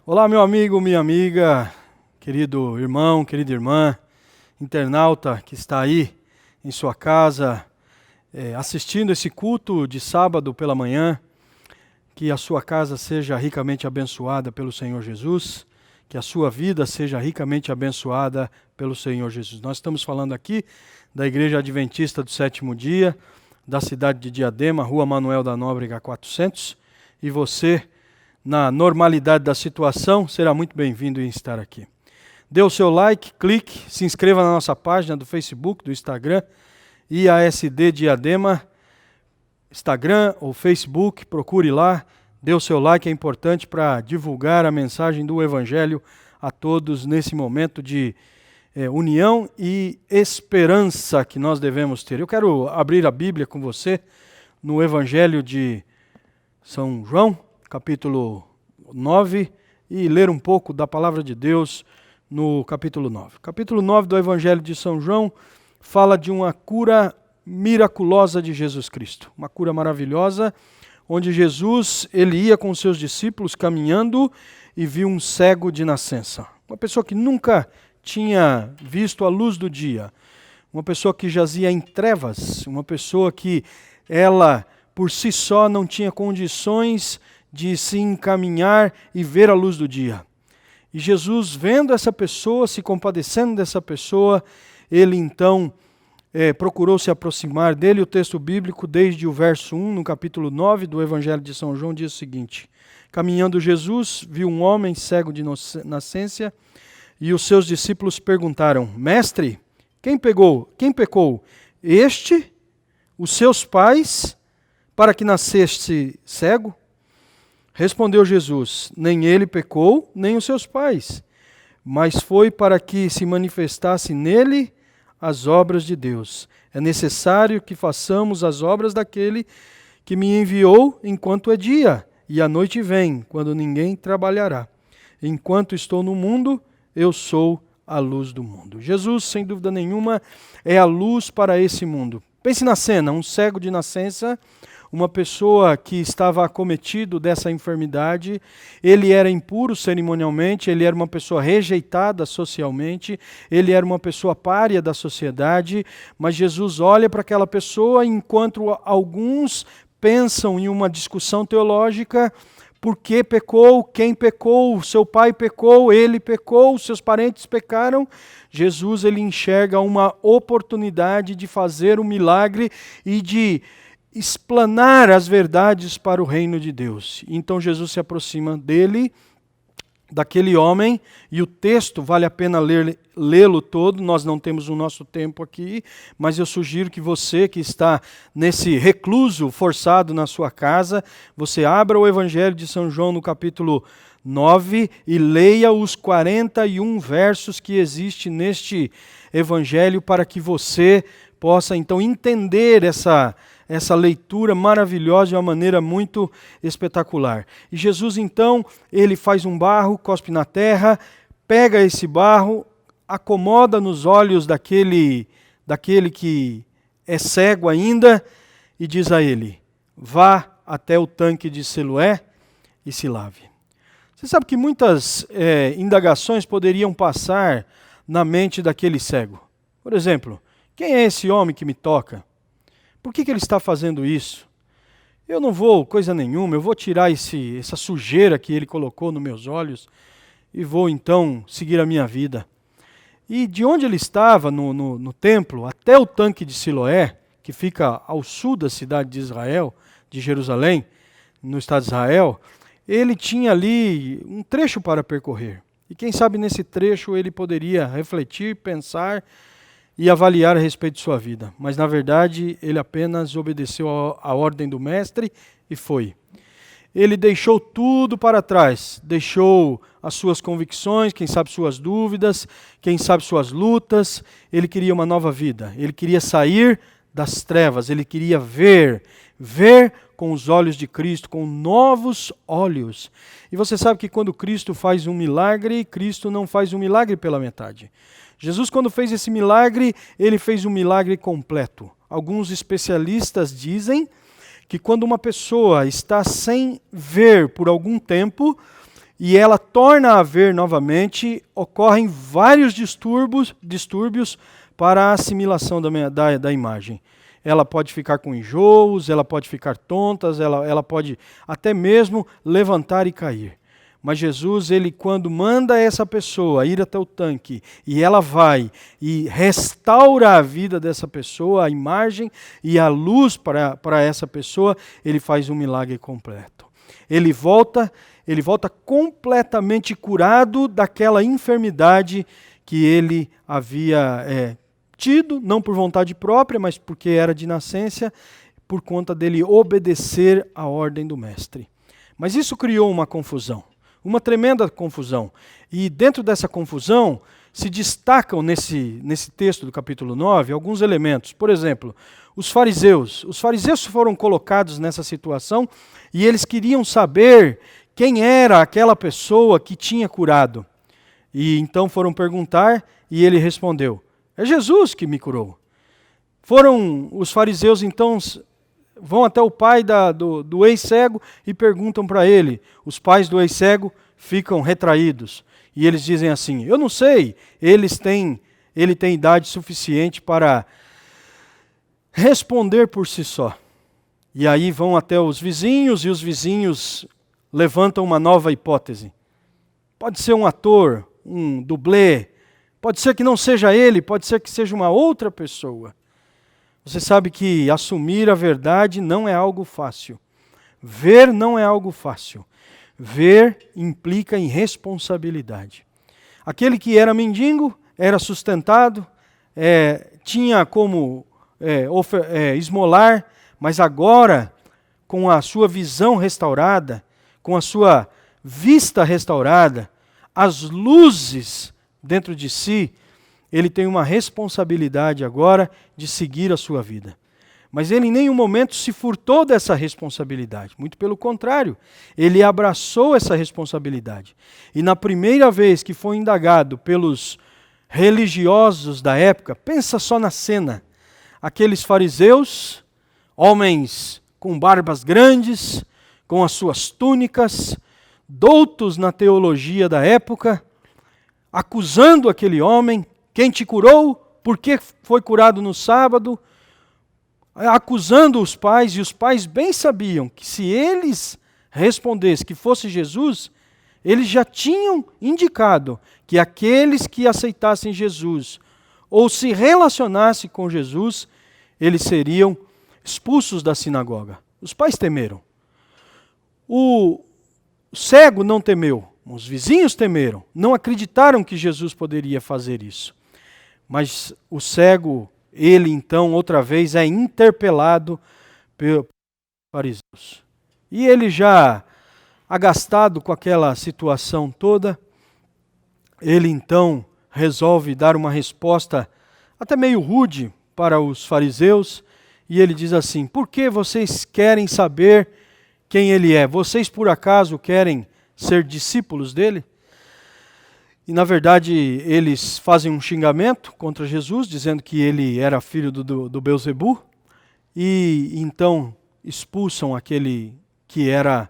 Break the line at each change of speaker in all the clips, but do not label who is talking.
Olá, meu amigo, minha amiga, querido irmão, querida irmã, internauta que está aí em sua casa, assistindo esse culto de sábado pela manhã. Que a sua casa seja ricamente abençoada pelo Senhor Jesus, que a sua vida seja ricamente abençoada pelo Senhor Jesus. Nós estamos falando aqui da Igreja Adventista do Sétimo Dia, da cidade de Diadema, Rua Manuel da Nóbrega 400, e você, na normalidade da situação, será muito bem-vindo em estar aqui. Dê o seu like, clique, se inscreva na nossa página do Facebook, do Instagram, IASD Diadema, Instagram ou Facebook, procure lá, dê o seu like, é importante para divulgar a mensagem do Evangelho a todos nesse momento de união e esperança que nós devemos ter. Eu quero abrir a Bíblia com você no Evangelho de São João, capítulo 9, e ler um pouco da palavra de Deus no capítulo 9. Capítulo 9 do Evangelho de São João fala de uma cura miraculosa de Jesus Cristo, uma cura maravilhosa, onde Jesus ele ia com seus discípulos caminhando e viu um cego de nascença, uma pessoa que nunca tinha visto a luz do dia, uma pessoa que jazia em trevas, uma pessoa que ela por si só não tinha condições de se encaminhar e ver a luz do dia. E Jesus, vendo essa pessoa, se compadecendo dessa pessoa, ele então procurou se aproximar dele. O texto bíblico, desde o verso 1, no capítulo 9 do Evangelho de São João, diz o seguinte: caminhando Jesus, viu um homem cego de nascença, e os seus discípulos perguntaram: Mestre, quem pecou? Este, os seus pais, para que nasceste cego? Respondeu Jesus: nem ele pecou, nem os seus pais, mas foi para que se manifestasse nele as obras de Deus. É necessário que façamos as obras daquele que me enviou enquanto é dia, e a noite vem, quando ninguém trabalhará. Enquanto estou no mundo, eu sou a luz do mundo. Jesus, sem dúvida nenhuma, é a luz para esse mundo. Pense na cena, um cego de nascença, uma pessoa que estava acometido dessa enfermidade, ele era impuro cerimonialmente, ele era uma pessoa rejeitada socialmente, ele era uma pessoa pária da sociedade, mas Jesus olha para aquela pessoa enquanto alguns pensam em uma discussão teológica: por que pecou? Quem pecou? Seu pai pecou? Ele pecou? Seus parentes pecaram? Jesus ele enxerga uma oportunidade de fazer um milagre e de explanar as verdades para o reino de Deus. Então Jesus se aproxima dele, daquele homem, e o texto vale a pena lê-lo todo. Nós não temos o nosso tempo aqui, mas eu sugiro que você que está nesse recluso forçado na sua casa, você abra o Evangelho de São João no capítulo 9 e leia os 41 versos que existe neste Evangelho, para que você possa então entender essa leitura maravilhosa de uma maneira muito espetacular. E Jesus então, ele faz um barro, cospe na terra, pega esse barro, acomoda nos olhos daquele que é cego ainda e diz a ele: vá até o tanque de Siloé e se lave. Você sabe que muitas indagações poderiam passar na mente daquele cego. Por exemplo, quem é esse homem que me toca? Por que ele está fazendo isso? Eu não vou coisa nenhuma, eu vou tirar essa sujeira que ele colocou nos meus olhos e vou então seguir a minha vida. E de onde ele estava, no templo, até o tanque de Siloé, que fica ao sul da cidade de Israel, de Jerusalém, no estado de Israel, ele tinha ali um trecho para percorrer. E quem sabe nesse trecho ele poderia refletir, pensar e avaliar a respeito de sua vida. Mas, na verdade, ele apenas obedeceu à ordem do mestre e foi. Ele deixou tudo para trás, deixou as suas convicções, quem sabe suas dúvidas, quem sabe suas lutas. Ele queria uma nova vida, ele queria sair das trevas, ele queria ver com os olhos de Cristo, com novos olhos. E você sabe que quando Cristo faz um milagre, Cristo não faz um milagre pela metade. Jesus, quando fez esse milagre, ele fez um milagre completo. Alguns especialistas dizem que quando uma pessoa está sem ver por algum tempo, e ela torna a ver novamente, ocorrem vários distúrbios para a assimilação da imagem. Ela pode ficar com enjoos, ela pode ficar tonta, ela pode até mesmo levantar e cair. Mas Jesus, ele quando manda essa pessoa ir até o tanque, e ela vai e restaura a vida dessa pessoa, a imagem e a luz para essa pessoa, ele faz um milagre completo. Ele volta completamente curado daquela enfermidade que ele havia tido, não por vontade própria, mas porque era de nascença, por conta dele obedecer à ordem do mestre. Mas isso criou uma confusão, uma tremenda confusão. E dentro dessa confusão se destacam nesse texto do capítulo 9 alguns elementos. Por exemplo, os fariseus. Os fariseus foram colocados nessa situação e eles queriam saber quem era aquela pessoa que tinha curado. E então foram perguntar e ele respondeu: é Jesus que me curou. Os fariseus então vão até o pai do ex-cego e perguntam para ele. Os pais do ex-cego ficam retraídos. E eles dizem assim: eu não sei, ele tem idade suficiente para responder por si só. E aí vão até os vizinhos e os vizinhos levantam uma nova hipótese. Pode ser um ator, um dublê, pode ser que não seja ele, pode ser que seja uma outra pessoa. Você sabe que assumir a verdade não é algo fácil. Ver não é algo fácil. Ver implica em responsabilidade. Aquele que era mendigo, era sustentado, tinha como esmolar, mas agora, com a sua visão restaurada, com a sua vista restaurada, as luzes dentro de si, ele tem uma responsabilidade agora de seguir a sua vida. Mas ele em nenhum momento se furtou dessa responsabilidade. Muito pelo contrário, ele abraçou essa responsabilidade. E na primeira vez que foi indagado pelos religiosos da época, pensa só na cena. Aqueles fariseus, homens com barbas grandes, com as suas túnicas, doutos na teologia da época, acusando aquele homem: quem te curou? Por que foi curado no sábado? Acusando os pais, e os pais bem sabiam que se eles respondessem que fosse Jesus, eles já tinham indicado que aqueles que aceitassem Jesus ou se relacionassem com Jesus, eles seriam expulsos da sinagoga. Os pais temeram. O cego não temeu, os vizinhos temeram, não acreditaram que Jesus poderia fazer isso. Mas o cego, ele então, outra vez, é interpelado pelos fariseus. E ele já agastado com aquela situação toda, ele então resolve dar uma resposta até meio rude para os fariseus, e ele diz assim: por que vocês querem saber quem ele é? Vocês por acaso querem ser discípulos dele? E na verdade eles fazem um xingamento contra Jesus, dizendo que ele era filho do Belzebu, e então expulsam aquele que era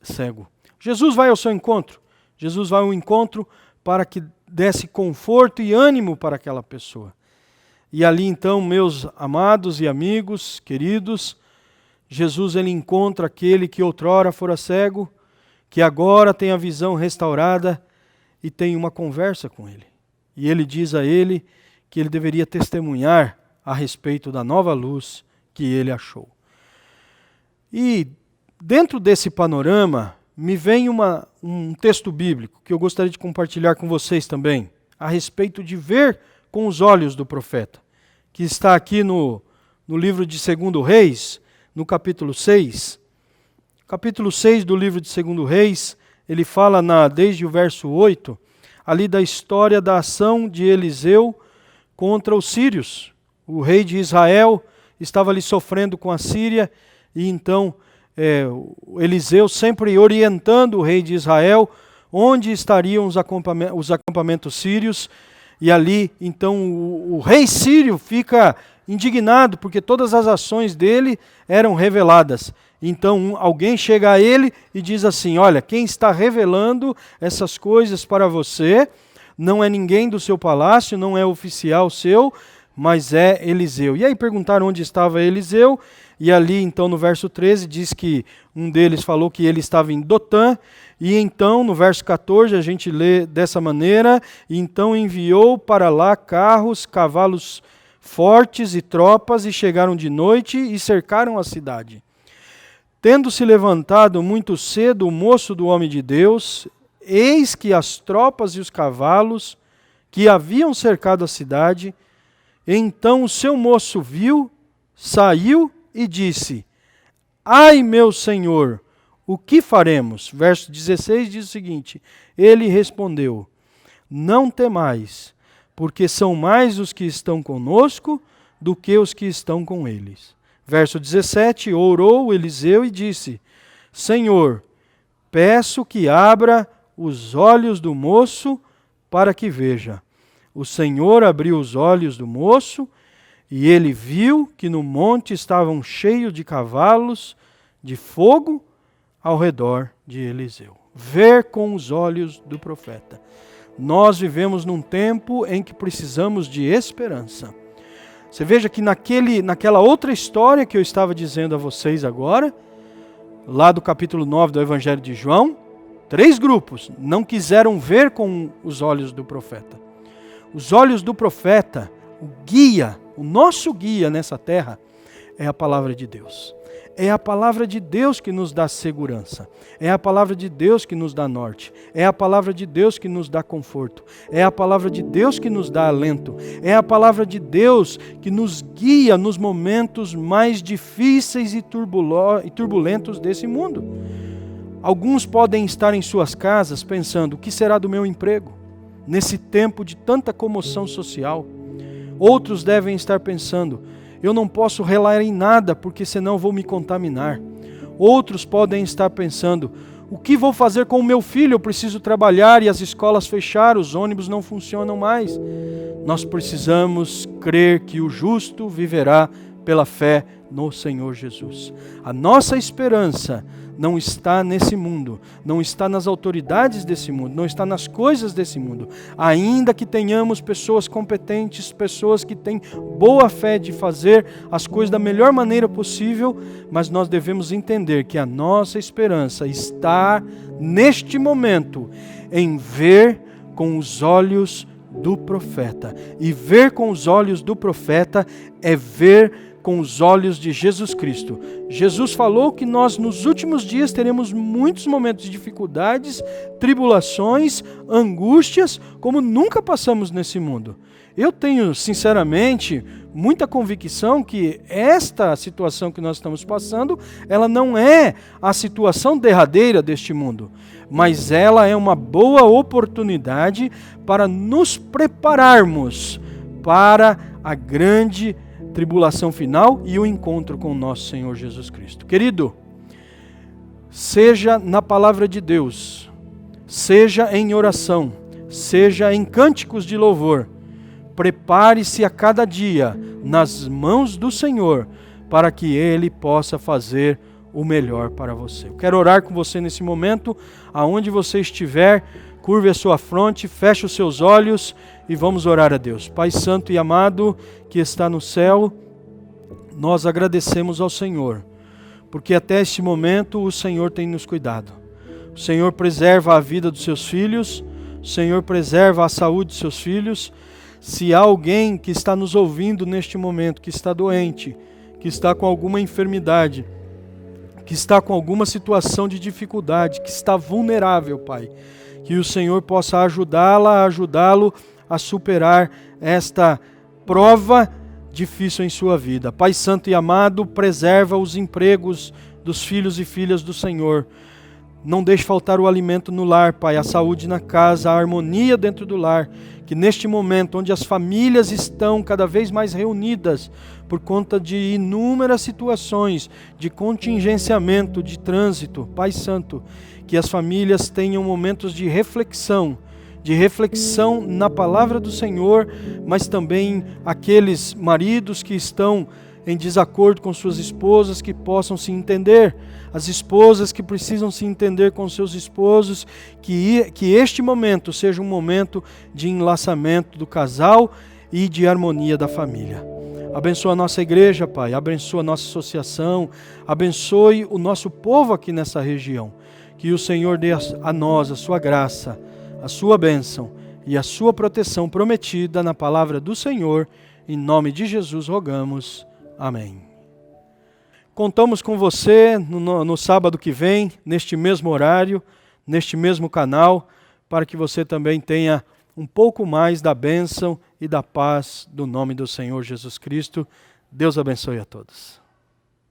cego. Jesus vai ao seu encontro. Jesus vai ao encontro para que desse conforto e ânimo para aquela pessoa. E ali então, meus amados e amigos, queridos, Jesus ele encontra aquele que outrora fora cego, que agora tem a visão restaurada e tem uma conversa com ele. E ele diz a ele que ele deveria testemunhar a respeito da nova luz que ele achou. E dentro desse panorama, me vem um texto bíblico que eu gostaria de compartilhar com vocês também, a respeito de ver com os olhos do profeta, que está aqui no livro de 2 Reis, no capítulo 6. Capítulo 6 do livro de 2 Reis, ele fala desde o verso 8, ali da história da ação de Eliseu contra os sírios. O rei de Israel estava ali sofrendo com a Síria, e então Eliseu sempre orientando o rei de Israel onde estariam os acampamentos sírios, e ali então o rei sírio fica indignado, porque todas as ações dele eram reveladas. Então alguém chega a ele e diz assim: olha, quem está revelando essas coisas para você não é ninguém do seu palácio, não é oficial seu, mas é Eliseu. E aí perguntaram onde estava Eliseu, e ali então no verso 13 diz que um deles falou que ele estava em Dotã, e então no verso 14 a gente lê dessa maneira: e então enviou para lá carros, cavalos fortes e tropas, e chegaram de noite e cercaram a cidade. Tendo-se levantado muito cedo o moço do homem de Deus, eis que as tropas e os cavalos que haviam cercado a cidade, então o seu moço viu, saiu e disse: ai, meu senhor, o que faremos? Verso 16 diz o seguinte: ele respondeu: não temais, porque são mais os que estão conosco do que os que estão com eles. Verso 17, orou Eliseu e disse: Senhor, peço que abra os olhos do moço para que veja. O Senhor abriu os olhos do moço, e ele viu que no monte estavam cheios de cavalos de fogo ao redor de Eliseu. Ver com os olhos do profeta. Nós vivemos num tempo em que precisamos de esperança. Você veja que naquela outra história que eu estava dizendo a vocês agora, lá do capítulo 9 do Evangelho de João, 3 grupos não quiseram ver com os olhos do profeta. Os olhos do profeta, o guia, o nosso guia nessa terra, é a palavra de Deus. É a palavra de Deus que nos dá segurança. É a palavra de Deus que nos dá norte. É a palavra de Deus que nos dá conforto. É a palavra de Deus que nos dá alento. É a palavra de Deus que nos guia nos momentos mais difíceis e turbulentos desse mundo. Alguns podem estar em suas casas pensando: o que será do meu emprego nesse tempo de tanta comoção social? Outros devem estar pensando: eu não posso relar em nada, porque senão vou me contaminar. Outros podem estar pensando: o que vou fazer com o meu filho? Eu preciso trabalhar e as escolas fecharam, os ônibus não funcionam mais. Nós precisamos crer que o justo viverá pela fé no Senhor Jesus. A nossa esperança não está nesse mundo, não está nas autoridades desse mundo, não está nas coisas desse mundo. Ainda que tenhamos pessoas competentes, pessoas que têm boa fé de fazer as coisas da melhor maneira possível, mas nós devemos entender que a nossa esperança está neste momento em ver com os olhos do profeta. E ver com os olhos do profeta é ver com os olhos de Jesus Cristo. Jesus falou que nós nos últimos dias teremos muitos momentos de dificuldades, tribulações, angústias, como nunca passamos nesse mundo. Eu tenho, sinceramente, muita convicção que esta situação que nós estamos passando, ela não é a situação derradeira deste mundo, mas ela é uma boa oportunidade para nos prepararmos para a grande tribulação final e o encontro com o nosso Senhor Jesus Cristo. Querido, seja na palavra de Deus, seja em oração, seja em cânticos de louvor, prepare-se a cada dia nas mãos do Senhor para que Ele possa fazer o melhor para você. Eu quero orar com você nesse momento, aonde você estiver, curve a sua fronte, feche os seus olhos e vamos orar a Deus. Pai Santo e amado que está no céu, nós agradecemos ao Senhor, porque até este momento o Senhor tem nos cuidado. O Senhor preserva a vida dos seus filhos, o Senhor preserva a saúde dos seus filhos. Se há alguém que está nos ouvindo neste momento, que está doente, que está com alguma enfermidade, que está com alguma situação de dificuldade, que está vulnerável, Pai, que o Senhor possa ajudá-lo a superar esta prova difícil em sua vida. Pai Santo e amado, preserva os empregos dos filhos e filhas do Senhor. Não deixe faltar o alimento no lar, Pai, a saúde na casa, a harmonia dentro do lar. Que neste momento, onde as famílias estão cada vez mais reunidas por conta de inúmeras situações de contingenciamento, de trânsito, Pai Santo, que as famílias tenham momentos de reflexão, de reflexão na palavra do Senhor, mas também aqueles maridos que estão em desacordo com suas esposas, que possam se entender, as esposas que precisam se entender com seus esposos, que este momento seja um momento de enlaçamento do casal e de harmonia da família. Abençoa a nossa igreja, Pai, abençoa a nossa associação, abençoe o nosso povo aqui nessa região. Que o Senhor dê a nós a sua graça, a sua bênção e a sua proteção prometida na palavra do Senhor. Em nome de Jesus rogamos. Amém. Contamos com você no sábado que vem, neste mesmo horário, neste mesmo canal, para que você também tenha um pouco mais da bênção e da paz do nome do Senhor Jesus Cristo. Deus abençoe a todos.